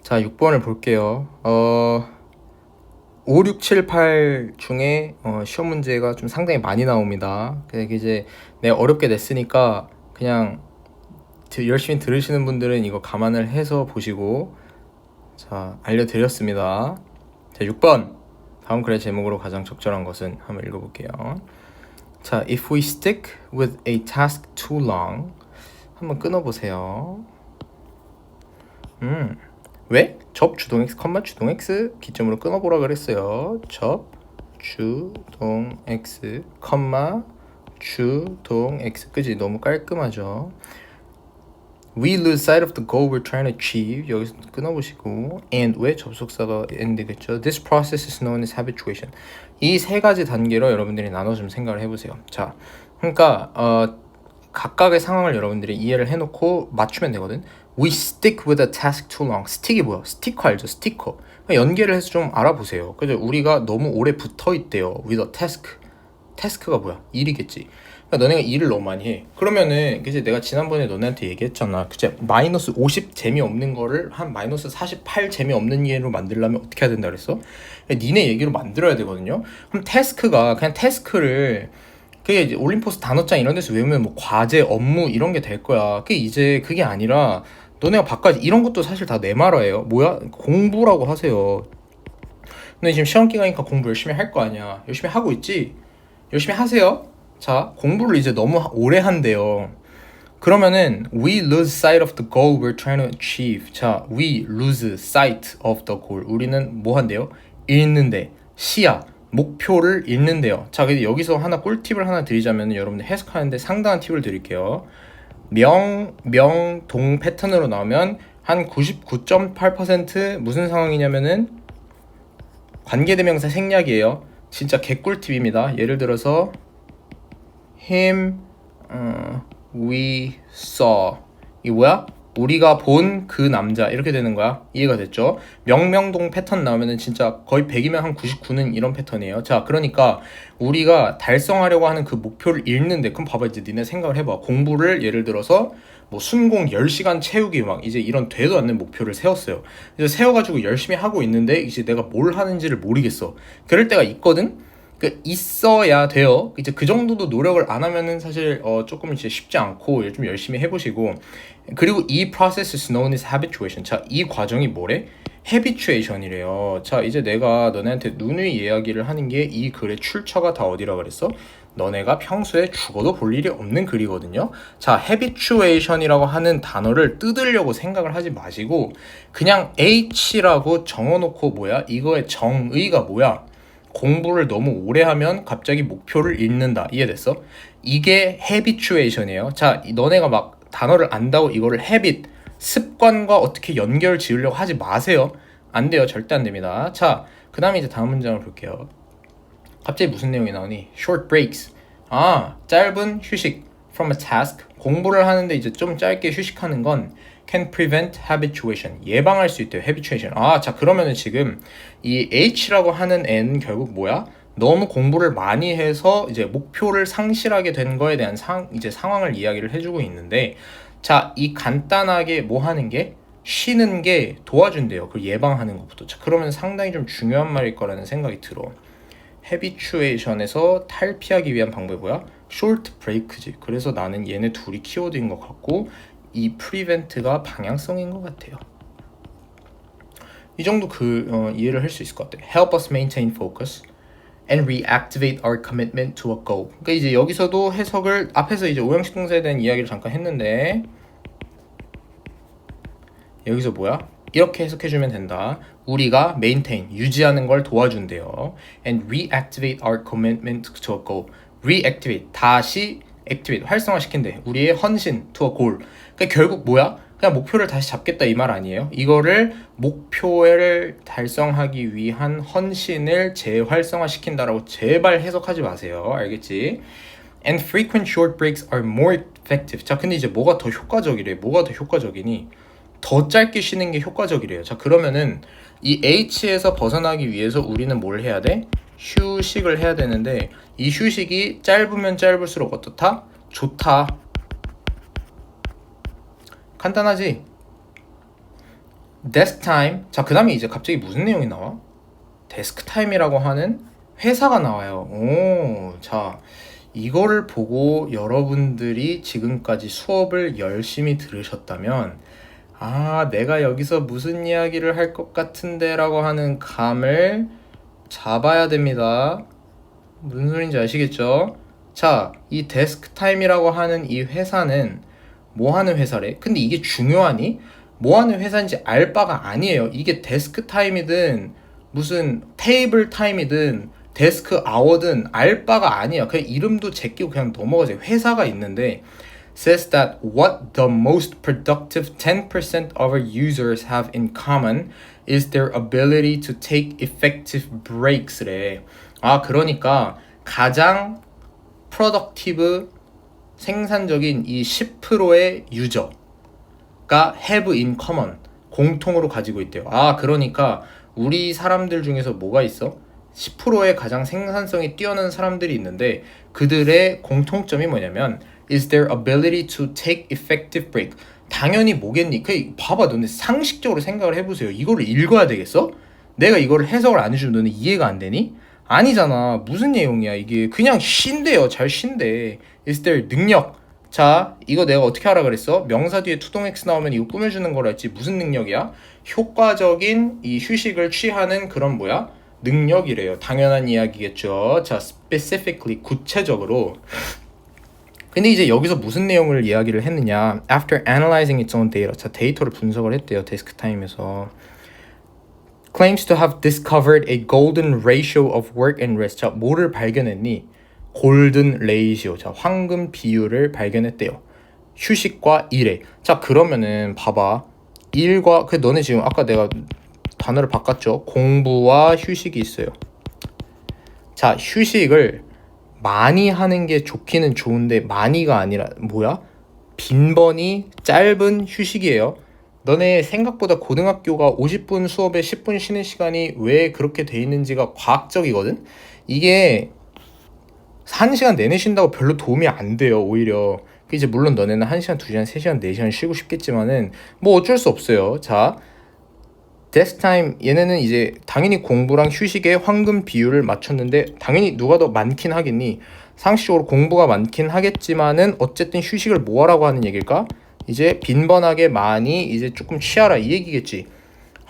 자, 6번을 볼게요. 5, 6, 7, 8 중에 시험 문제가 좀 상당히 많이 나옵니다. 그래서 이제 내가 어렵게 냈으니까 그냥 열심히 들으시는 분들은 이거 감안을 해서 보시고, 자, 알려드렸습니다. 자, 6번. 다음 글의 제목으로 가장 적절한 것은 한번 읽어볼게요. 자, if we stick with a task too long. 한번 끊어보세요. 왜? 접 주동 x, 주동 x 기점으로 끊어보라 그랬어요. 접 주동 x, 주동 x. 그지? 너무 깔끔하죠. We lose sight of the goal we're trying to achieve. 여기서 끊어보시고, and 왜 접속사가 end겠죠? This process is known as habituation. 이 세 가지 단계로 여러분들이 나눠 좀 생각을 해보세요. 자, 그러니까 각각의 상황을 여러분들이 이해를 해놓고 맞추면 되거든. We stick with a task too long. 스틱이 뭐야? 스티커 알죠? 스티커. 연계를 해서 좀 알아보세요. 그죠? 우리가 너무 오래 붙어 있대요. with a task. 태스크가 뭐야? 일이겠지. 그러니까 너네가 일을 너무 많이 해. 그러면은 그치, 내가 지난번에 너네한테 얘기했잖아. 그치? 마이너스 50 재미없는 거를 한 마이너스 48 재미없는 예로 만들려면 어떻게 해야 된다 그랬어? 니네 얘기로 만들어야 되거든요. 그럼 태스크가 그냥 태스크를 그게 이제 올림포스 단어장 이런 데서 외우면 뭐 과제, 업무 이런 게 될 거야. 그게 이제 그게 아니라 너네가 바꿔야지. 이런 것도 사실 다 내말아예요. 뭐야? 공부라고 하세요. 근데 지금 시험 기간이니까 공부 열심히 할 거 아니야. 열심히 하고 있지? 열심히 하세요. 자, 공부를 이제 너무 오래 한대요. 그러면은 we lose sight of the goal we're trying to achieve. 자, we lose sight of the goal. 우리는 뭐 한대요? 읽는데, 시야, 목표를 읽는데요. 자, 근데 여기서 하나 꿀팁을 하나 드리자면 여러분들 해석하는데 상당한 팁을 드릴게요. 동 패턴으로 나오면 한 99.8% 무슨 상황이냐면은 관계대명사 생략이에요. 진짜 개꿀팁입니다. 예를 들어서 him, we saw. 이 뭐야? 우리가 본 그 남자 이렇게 되는 거야. 이해가 됐죠? 명명동 패턴 나오면은 진짜 거의 100이면 한 99는 이런 패턴이에요. 자, 그러니까 우리가 달성하려고 하는 그 목표를 읽는데, 그럼 봐봐, 이제 니네 생각을 해봐. 공부를 예를 들어서 뭐 순공 10시간 채우기 막 이제 이런 되도 않는 목표를 세웠어요. 그래서 세워가지고 열심히 하고 있는데 이제 내가 뭘 하는지를 모르겠어. 그럴 때가 있거든. 그 있어야 돼요. 이제 그 정도도 노력을 안 하면은 사실 조금 이제 쉽지 않고 좀 열심히 해보시고. 그리고 이 process is known as habituation. 자, 이 과정이 뭐래? habituation이래요. 자, 이제 내가 너네한테 누누이 이야기를 하는 게 이 글의 출처가 다 어디라 그랬어? 너네가 평소에 죽어도 볼 일이 없는 글이거든요. 자, habituation이라고 하는 단어를 뜯으려고 생각을 하지 마시고 그냥 H라고 정어놓고 뭐야? 이거의 정의가 뭐야? 공부를 너무 오래 하면 갑자기 목표를 잃는다. 이해됐어? 이게 habituation이에요. 자, 너네가 막 단어를 안다고 이거를 habit, 습관과 어떻게 연결 지으려고 하지 마세요. 안 돼요. 절대 안 됩니다. 자, 그 다음에 이제 다음 문장을 볼게요. 갑자기 무슨 내용이 나오니? short breaks. 아, 짧은 휴식. from a task. 공부를 하는데 이제 좀 짧게 휴식하는 건 can prevent habituation. 예방할 수 있대요. habituation. 아, 자, 그러면은 지금 이 H라고 하는 N은 결국 뭐야? 너무 공부를 많이 해서 이제 목표를 상실하게 된 거에 대한 이제 상황을 이야기를 해주고 있는데, 자, 이 간단하게 뭐 하는 게? 쉬는 게 도와준대요. 그 예방하는 것부터. 자, 그러면 상당히 좀 중요한 말일 거라는 생각이 들어. habituation에서 탈피하기 위한 방법이 뭐야? short break지. 그래서 나는 얘네 둘이 키워드인 것 같고 이 prevent가 방향성인 것 같아요. 이 정도 이해를 할 수 있을 것 같아요. help us maintain focus and reactivate our commitment to a goal. 그러니까 이제 여기서도 해석을 앞에서 이제 오형식 동사에 대한 이야기를 잠깐 했는데 여기서 뭐야? 이렇게 해석해주면 된다. 우리가 maintain, 유지하는 걸 도와준대요. And reactivate our commitment to a goal. reactivate, 다시 activate, 활성화시킨대. 우리의 헌신 to a goal. 그러니까 결국 뭐야? 그냥 목표를 다시 잡겠다 이 말 아니에요? 이거를 목표를 달성하기 위한 헌신을 재활성화시킨다라고 제발 해석하지 마세요. 알겠지? And frequent short breaks are more effective. 자, 근데 이제 뭐가 더 효과적이래? 뭐가 더 효과적이니? 더 짧게 쉬는 게 효과적이래요. 자, 그러면은 이 H에서 벗어나기 위해서 우리는 뭘 해야 돼? 휴식을 해야 되는데 이 휴식이 짧으면 짧을수록 어떻다? 좋다. 간단하지? 데스크 타임. 자, 그 다음에 이제 갑자기 무슨 내용이 나와? 데스크 타임이라고 하는 회사가 나와요. 오, 자, 이거를 보고 여러분들이 지금까지 수업을 열심히 들으셨다면, 아, 내가 여기서 무슨 이야기를 할 것 같은데 라고 하는 감을 잡아야 됩니다. 무슨 소린지 아시겠죠? 자, 이 데스크 타임이라고 하는 이 회사는 뭐 하는 회사래? 근데 이게 중요하니? 뭐 하는 회사인지 알 바가 아니에요. 이게 데스크 타임이든 무슨 테이블 타임이든 데스크 아워든 알 바가 아니야. 그냥 이름도 제끼고 그냥 넘어가세요. 회사가 있는데 says that what the most productive 10% of our users have in common is their ability to take effective breaks래. 아, 그러니까 가장 프로덕티브 생산적인 이 10%의 유저가 have in common 공통으로 가지고 있대요. 아, 그러니까 우리 사람들 중에서 뭐가 있어? 10%의 가장 생산성이 뛰어난 사람들이 있는데 그들의 공통점이 뭐냐면 is their ability to take effective break. 당연히 뭐겠니? 그 봐봐, 너네 상식적으로 생각을 해보세요. 이거를 읽어야 되겠어? 내가 이거를 해석을 안 해주면 너네 이해가 안 되니? 아니잖아. 무슨 내용이야 이게. 그냥 쉰대요. 잘 쉰대. is their 능력. 자, 이거 내가 어떻게 하라 그랬어? 명사 뒤에 to 동사 나오면 이거 꾸며주는 거라 했지. 무슨 능력이야? 효과적인 이 휴식을 취하는 그런 뭐야? 능력이래요. 당연한 이야기겠죠. 자, specifically 구체적으로. 근데 이제 여기서 무슨 내용을 이야기를 했느냐? After analyzing its own data. 자, 데이터를 분석을 했대요. 데스크타임에서. claims to have discovered a golden ratio of work and rest. 자, 뭐를 발견했니? 골든 레이시오. 자, 황금 비율을 발견했대요. 휴식과 일에. 자, 그러면은 봐봐. 일과 그 너네 지금 아까 내가 단어를 바꿨죠. 공부와 휴식이 있어요. 자, 휴식을 많이 하는 게 좋기는 좋은데 많이가 아니라 뭐야? 빈번히 짧은 휴식이에요. 너네 생각보다 고등학교가 50분 수업에 10분 쉬는 시간이 왜 그렇게 돼 있는지가 과학적이거든? 이게 1시간 내내 쉰다고 별로 도움이 안 돼요, 오히려. 이제 물론 너네는 1시간, 2시간, 3시간, 4시간 쉬고 싶겠지만은 뭐 어쩔 수 없어요. 자, 데스크 타임 얘네는 이제 당연히 공부랑 휴식의 황금 비율을 맞췄는데 당연히 누가 더 많긴 하겠니? 상식적으로 공부가 많긴 하겠지만은 어쨌든 휴식을 뭐 하라고 하는 얘기일까? 이제 빈번하게 많이 이제 조금 취하라 이 얘기겠지.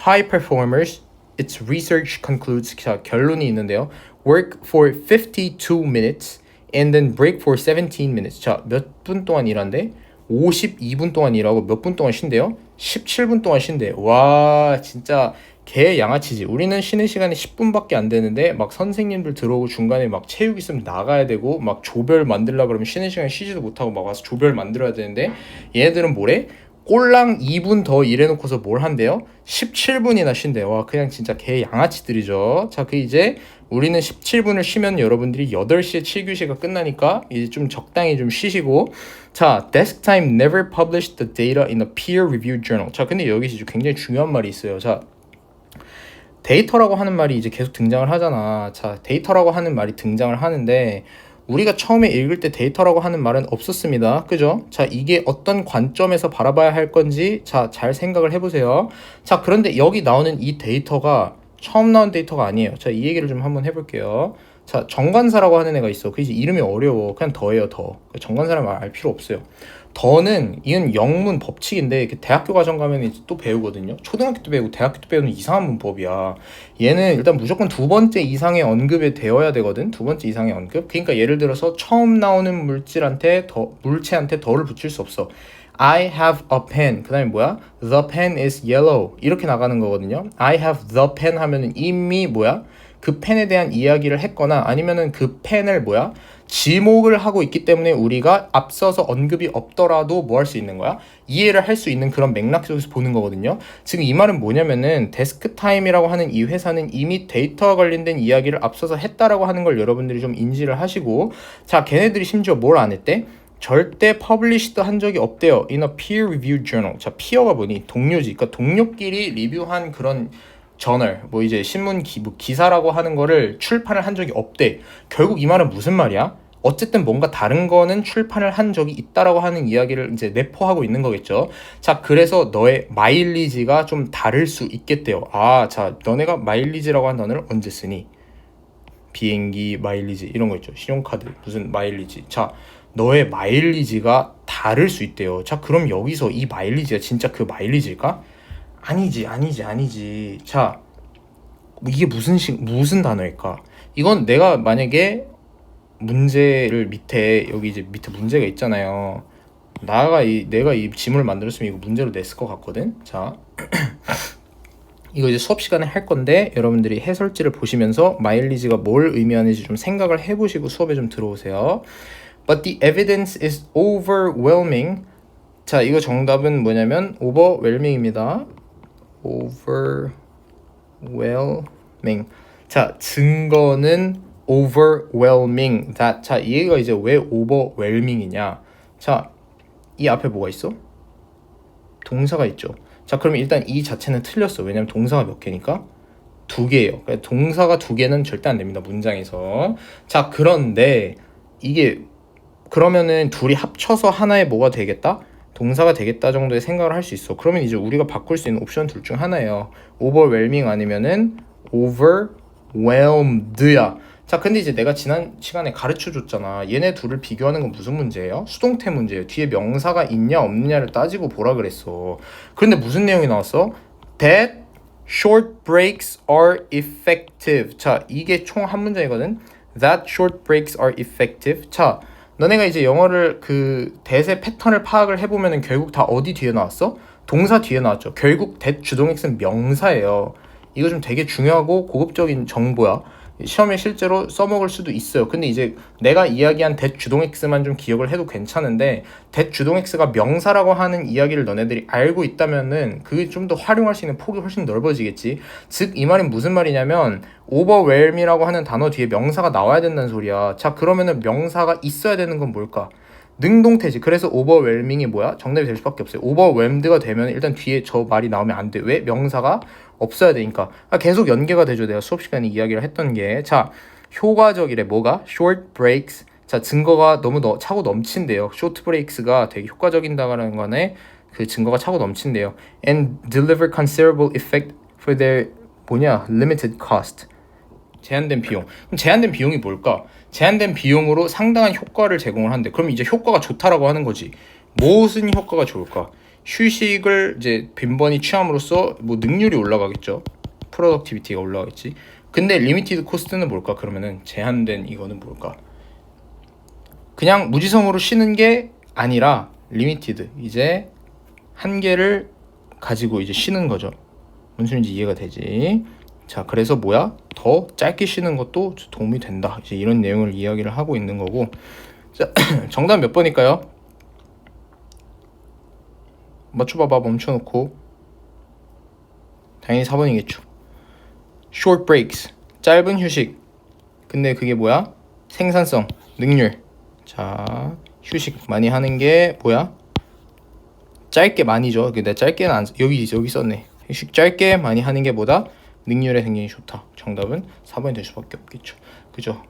High performers, its research concludes. 자, 결론이 있는데요. Work for 52 minutes and then break for 17 minutes. 자, 몇 분 동안 일한대? 52분 동안 일하고 몇 분 동안 쉰대요? 17분 동안 쉰대. 와, 진짜 개 양아치지. 우리는 쉬는 시간이 10분밖에 안 되는데 막 선생님들 들어오고 중간에 막 체육 있으면 나가야 되고 막 조별 만들려 그러면 쉬는 시간 쉬지도 못하고 막 와서 조별 만들어야 되는데 얘네들은 뭐래? 꼴랑 2분 더 일해놓고서 뭘 한대요? 17분이나 쉰대요. 와, 그냥 진짜 개 양아치들이죠. 자, 그 이제 우리는 17분을 쉬면 여러분들이 8시에 7교시가 끝나니까 이제 좀 적당히 좀 쉬시고. 자, desk time never published the data in a peer-reviewed journal. 자, 근데 여기 이제 굉장히 중요한 말이 있어요. 자, 데이터라고 하는 말이 이제 계속 등장을 하잖아. 자, 데이터라고 하는 말이 등장을 하는데 우리가 처음에 읽을 때 데이터라고 하는 말은 없었습니다. 그죠? 자, 이게 어떤 관점에서 바라봐야 할 건지 자, 잘 생각을 해보세요. 자, 그런데 여기 나오는 이 데이터가 처음 나온 데이터가 아니에요. 자, 이 얘기를 좀 한번 해볼게요. 자, 정관사라고 하는 애가 있어. 그 이제 이름이 어려워. 그냥 더예요, 더. 정관사란 말 알 필요 없어요. 더는 이건 영문 법칙인데 대학교 과정 가면 이제 또 배우거든요. 초등학교 때 배우고 대학교 때 배우는 이상한 문법이야. 얘는 일단 무조건 두 번째 이상의 언급에 되어야 되거든. 두 번째 이상의 언급. 그러니까 예를 들어서 처음 나오는 물체한테 더를 붙일 수 없어. I have a pen. 그 다음에 뭐야? The pen is yellow. 이렇게 나가는 거거든요. I have the pen 하면은 이미 뭐야? 그 펜에 대한 이야기를 했거나 아니면은 그 펜을 뭐야? 지목을 하고 있기 때문에 우리가 앞서서 언급이 없더라도 뭐 할 수 있는 거야? 이해를 할 수 있는 그런 맥락 속에서 보는 거거든요. 지금 이 말은 뭐냐면은 데스크 타임이라고 하는 이 회사는 이미 데이터와 관련된 이야기를 앞서서 했다라고 하는 걸 여러분들이 좀 인지를 하시고. 자, 걔네들이 심지어 뭘 안 했대? 절대 퍼블리시드 한 적이 없대요. In a peer-reviewed journal. 자, 피어가 뭐니? 동료지. 그러니까 동료끼리 리뷰한 그런 저널, 뭐 이제 신문 기사라고 하는 거를 출판을 한 적이 없대. 결국 이 말은 무슨 말이야? 어쨌든 뭔가 다른 거는 출판을 한 적이 있다라고 하는 이야기를 이제 내포하고 있는 거겠죠. 자, 그래서 너의 마일리지가 좀 다를 수 있겠대요. 아, 자, 너네가 마일리지라고 한 단어를 언제 쓰니? 비행기 마일리지 이런 거 있죠. 신용카드 무슨 마일리지. 자, 너의 마일리지가 다를 수 있대요. 자, 그럼 여기서 이 마일리지가 진짜 그 마일리지일까? 아니지. 자, 이게 무슨 단어일까? 이건 내가 만약에 문제를 밑에 여기 이제 밑에 문제가 있잖아요. 내가 이 지문을 만들었으면 이거 문제로 냈을 것 같거든. 자, 이거 이제 수업 시간에 할 건데 여러분들이 해설지를 보시면서 마일리지가 뭘 의미하는지 좀 생각을 해보시고 수업에 좀 들어오세요. But the evidence is overwhelming. 자, 이거 정답은 뭐냐면 overwhelming입니다. overwhelming. 자, 증거는 overwhelming. 자, 얘가 이제 왜 overwhelming이냐? 자, 이 앞에 뭐가 있어? 동사가 있죠. 자, 그러면 일단 이 자체는 틀렸어. 왜냐면 동사가 몇 개니까? 2개예요. 그러니까 동사가 2개는 절대 안 됩니다. 문장에서. 자, 그런데 이게 그러면은 둘이 합쳐서 하나의 뭐가 되겠다? 동사가 되겠다 정도의 생각을 할 수 있어. 그러면 이제 우리가 바꿀 수 있는 옵션 둘 중 하나예요. overwhelming 아니면은 overwhelmed야. 자, 근데 이제 내가 지난 시간에 가르쳐 줬잖아. 얘네 둘을 비교하는 건 무슨 문제예요? 수동태 문제예요. 뒤에 명사가 있냐 없느냐를 따지고 보라 그랬어. 그런데 무슨 내용이 나왔어? That short breaks are effective. 자, 이게 총 한 문장이거든. That short breaks are effective. 자, 너네가 이제 영어를 그 대세 패턴을 파악을 해보면은 결국 다 어디 뒤에 나왔어? 동사 뒤에 나왔죠. 결국 that 주동X는 명사예요. 이거 좀 되게 중요하고 고급적인 정보야. 시험에 실제로 써먹을 수도 있어요. 근데 이제 내가 이야기한 that 주동X만 좀 기억을 해도 괜찮은데 that 주동X가 명사라고 하는 이야기를 너네들이 알고 있다면은 그게 좀 더 활용할 수 있는 폭이 훨씬 넓어지겠지. 즉 이 말은 무슨 말이냐면 overwhelm이라고 하는 단어 뒤에 명사가 나와야 된다는 소리야. 자, 그러면은 명사가 있어야 되는 건 뭘까? 능동태지. 그래서 overwhelming이 뭐야? 정답이 될 수밖에 없어요. overwhelmed가 되면 일단 뒤에 저 말이 나오면 안 돼. 왜? 명사가 없어야 되니까. 계속 연계가 되죠. 내가 수업 시간에 이야기를 했던 게. 자, 효과적이래. 뭐가? short breaks. 자, 증거가 너무 차고 넘친대요. short breaks가 되게 효과적인다는 거네. 그 증거가 차고 넘친대요. and deliver considerable effect for their limited cost. 제한된 비용. 그럼 제한된 비용이 뭘까? 제한된 비용으로 상당한 효과를 제공을 한대. 그럼 이제 효과가 좋다라고 하는 거지. 무슨 효과가 좋을까? 휴식을 이제 빈번히 취함으로써 뭐 능률이 올라가겠죠. 프로덕티비티가 올라가겠지. 근데 리미티드 코스트는 뭘까? 그러면은 제한된 이거는 뭘까? 그냥 무지성으로 쉬는 게 아니라 리미티드. 이제 한계를 가지고 이제 쉬는 거죠. 무슨 소리인지 이해가 되지? 자, 그래서 뭐야? 더 짧게 쉬는 것도 도움이 된다. 이제 이런 내용을 이야기를 하고 있는 거고. 자, 정답 몇 번일까요? 맞춰봐봐. 멈춰놓고. 당연히 4번이겠죠. Short breaks. 짧은 휴식. 근데 그게 뭐야? 생산성, 능률. 자, 휴식 많이 하는 게 뭐야? 짧게 많이죠. 근데 짧게는 안 여기 썼네. 휴식 짧게 많이 하는 게 뭐다? 능률에 굉장히 좋다. 정답은 4번이 될 수밖에 없겠죠. 그죠?